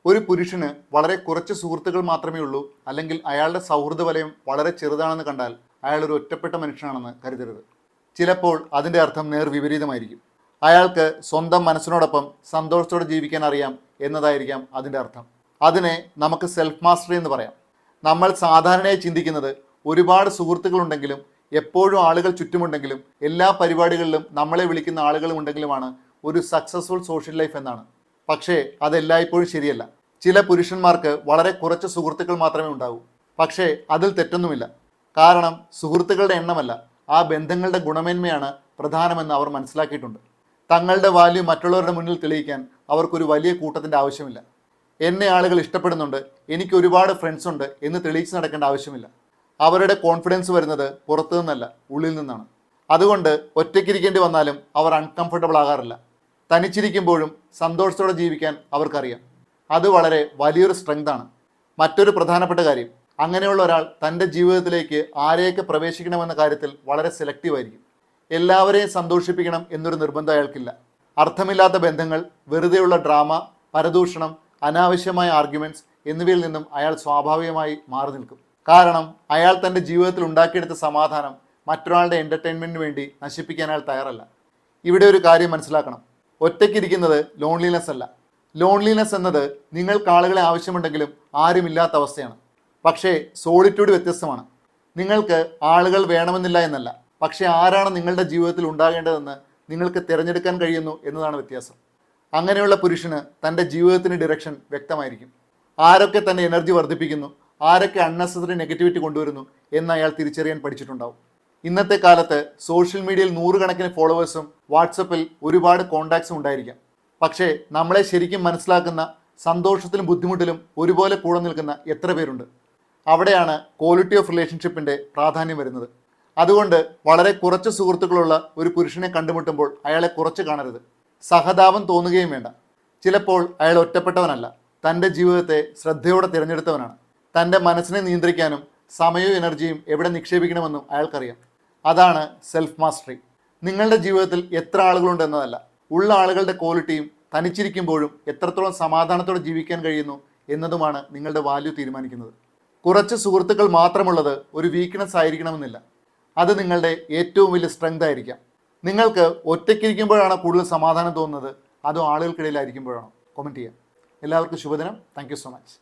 ഒരു പുരുഷന് വളരെ കുറച്ച് സുഹൃത്തുക്കൾ മാത്രമേ ഉള്ളൂ, അല്ലെങ്കിൽ അയാളുടെ സൗഹൃദ വലയം വളരെ ചെറുതാണെന്ന് കണ്ടാൽ അയാൾ ഒരു ഒറ്റപ്പെട്ട മനുഷ്യനാണെന്ന് കരുതരുത്. ചിലപ്പോൾ അതിൻ്റെ അർത്ഥം നേർവിപരീതമായിരിക്കും. അയാൾക്ക് സ്വന്തം മനസ്സിനോടൊപ്പം സന്തോഷത്തോടെ ജീവിക്കാൻ അറിയാം എന്നതായിരിക്കാം അതിൻ്റെ അർത്ഥം. അതിനെ നമുക്ക് സെൽഫ് മാസ്റ്ററി എന്ന് പറയാം. നമ്മൾ സാധാരണയായി ചിന്തിക്കുന്നത് ഒരുപാട് സുഹൃത്തുക്കളുണ്ടെങ്കിലും എപ്പോഴും ആളുകൾ ചുറ്റുമുണ്ടെങ്കിലും എല്ലാ പരിപാടികളിലും നമ്മളെ വിളിക്കുന്ന ആളുകളും ഉണ്ടെങ്കിലുമാണ് ഒരു സക്സസ്ഫുൾ സോഷ്യൽ ലൈഫ് എന്നാണ്. പക്ഷേ അതെല്ലായ്പ്പോഴും ശരിയല്ല. ചില പുരുഷന്മാർക്ക് വളരെ കുറച്ച് സുഹൃത്തുക്കൾ മാത്രമേ ഉണ്ടാവൂ. പക്ഷേ അതിൽ തെറ്റൊന്നുമില്ല. കാരണം സുഹൃത്തുക്കളുടെ എണ്ണമല്ല, ആ ബന്ധങ്ങളുടെ ഗുണമേന്മയാണ് പ്രധാനമെന്ന് അവർ മനസ്സിലാക്കിയിട്ടുണ്ട്. തങ്ങളുടെ വാല്യൂ മറ്റുള്ളവരുടെ മുന്നിൽ തെളിയിക്കാൻ അവർക്കൊരു വലിയ കൂട്ടത്തിൻ്റെ ആവശ്യമില്ല. എന്നെ ആളുകൾ ഇഷ്ടപ്പെടുന്നുണ്ട്, എനിക്ക് ഒരുപാട് ഫ്രണ്ട്സ് ഉണ്ട് എന്ന് തെളിയിച്ച് നടക്കേണ്ട ആവശ്യമില്ല. അവരുടെ കോൺഫിഡൻസ് വരുന്നത് പുറത്തു നിന്നല്ല, ഉള്ളിൽ നിന്നാണ്. അതുകൊണ്ട് ഒറ്റയ്ക്കിരിക്കേണ്ടി വന്നാലും അവർ അൺകംഫർട്ടബിൾ ആകാറില്ല. തനിച്ചിരിക്കുമ്പോഴും സന്തോഷത്തോടെ ജീവിക്കാൻ അവർക്കറിയാം. അത് വളരെ വലിയൊരു സ്ട്രെങ്താണ്. മറ്റൊരു പ്രധാനപ്പെട്ട കാര്യം, അങ്ങനെയുള്ള ഒരാൾ തൻ്റെ ജീവിതത്തിലേക്ക് ആരെയൊക്കെ പ്രവേശിക്കണമെന്ന കാര്യത്തിൽ വളരെ സെലക്റ്റീവായിരിക്കും. എല്ലാവരെയും സന്തോഷിപ്പിക്കണം എന്നൊരു നിർബന്ധം അയാൾക്കില്ല. അർത്ഥമില്ലാത്ത ബന്ധങ്ങൾ, വെറുതെയുള്ള ഡ്രാമ, പരദൂഷണം, അനാവശ്യമായ ആർഗ്യുമെൻറ്റ്സ് എന്നിവയിൽ നിന്നും അയാൾ സ്വാഭാവികമായി മാറി നിൽക്കും. കാരണം അയാൾ തൻ്റെ ജീവിതത്തിൽ ഉണ്ടാക്കിയെടുത്ത സമാധാനം മറ്റൊരാളുടെ എൻ്റർടൈൻമെൻറ്റിന് വേണ്ടി നശിപ്പിക്കാൻ അയാൾ തയ്യാറല്ല. ഇവിടെ ഒരു കാര്യം മനസ്സിലാക്കണം, ഒറ്റയ്ക്കിരിക്കുന്നത് ലോൺലിനെസ് അല്ല. ലോൺലിനെസ് എന്നത് നിങ്ങൾക്ക് ആളുകളെ ആവശ്യമുണ്ടെങ്കിലും ആരുമില്ലാത്ത അവസ്ഥയാണ്. പക്ഷേ സോളിറ്റ്യൂഡ് വ്യത്യസ്തമാണ്. നിങ്ങൾക്ക് ആളുകൾ വേണമെന്നില്ല എന്നല്ല, പക്ഷേ ആരാണ് നിങ്ങളുടെ ജീവിതത്തിൽ ഉണ്ടാകേണ്ടതെന്ന് നിങ്ങൾക്ക് തിരഞ്ഞെടുക്കാൻ കഴിയുന്നു എന്നതാണ് വ്യത്യാസം. അങ്ങനെയുള്ള പുരുഷന് തൻ്റെ ജീവിതത്തിന് ഡിറക്ഷൻ വ്യക്തമായിരിക്കും. ആരൊക്കെ തൻ്റെ എനർജി വർദ്ധിപ്പിക്കുന്നു, ആരൊക്കെ അൺനെസസറി നെഗറ്റിവിറ്റി കൊണ്ടുവരുന്നു എന്ന് അയാൾ തിരിച്ചറിയാൻ പഠിച്ചിട്ടുണ്ടാവും. ഇന്നത്തെ കാലത്ത് സോഷ്യൽ മീഡിയയിൽ നൂറുകണക്കിന് ഫോളോവേഴ്സും വാട്സപ്പിൽ ഒരുപാട് കോണ്ടാക്ട്സും ഉണ്ടായിരിക്കാം. പക്ഷേ നമ്മളെ ശരിക്കും മനസ്സിലാക്കുന്ന, സന്തോഷത്തിലും ബുദ്ധിമുട്ടിലും ഒരുപോലെ കൂടെ നിൽക്കുന്ന എത്ര പേരുണ്ട്? അവിടെയാണ് ക്വാളിറ്റി ഓഫ് റിലേഷൻഷിപ്പിൻ്റെ പ്രാധാന്യം വരുന്നത്. അതുകൊണ്ട് വളരെ കുറച്ച് സുഹൃത്തുക്കളുള്ള ഒരു പുരുഷനെ കണ്ടുമുട്ടുമ്പോൾ അയാളെ കുറച്ച് കാണരുത്. സഹതാപം തോന്നുകയും വേണ്ട. ചിലപ്പോൾ അയാൾ ഒറ്റപ്പെട്ടവനല്ല, തൻ്റെ ജീവിതത്തെ ശ്രദ്ധയോടെ തിരഞ്ഞെടുത്തവനാണ്. തൻ്റെ മനസ്സിനെ നിയന്ത്രിക്കാനും സമയവും എനർജിയും എവിടെ നിക്ഷേപിക്കണമെന്നും അയാൾക്കറിയാം. അതാണ് സെൽഫ് മാസ്റ്ററി. നിങ്ങളുടെ ജീവിതത്തിൽ എത്ര ആളുകളുണ്ട് എന്നതല്ല, ഉള്ള ആളുകളുടെ ക്വാളിറ്റിയും തനിച്ചിരിക്കുമ്പോഴും എത്രത്തോളം സമാധാനത്തോടെ ജീവിക്കാൻ കഴിയുന്നു എന്നതുമാണ് നിങ്ങളുടെ വാല്യൂ തീരുമാനിക്കുന്നത്. കുറച്ച് സുഹൃത്തുക്കൾ മാത്രമുള്ളത് ഒരു വീക്ക്നെസ് ആയിരിക്കണമെന്നില്ല. അത് നിങ്ങളുടെ ഏറ്റവും വലിയ സ്ട്രെങ്ത് ആയിരിക്കാം. നിങ്ങൾക്ക് ഒറ്റയ്ക്കിരിക്കുമ്പോഴാണ് കൂടുതൽ സമാധാനം തോന്നുന്നത്, അതോ ആളുകൾക്കിടയിലായിരിക്കുമ്പോഴാണോ? കമൻറ്റ് ചെയ്യാം. എല്ലാവർക്കും ശുഭദിനം. Thank you so much.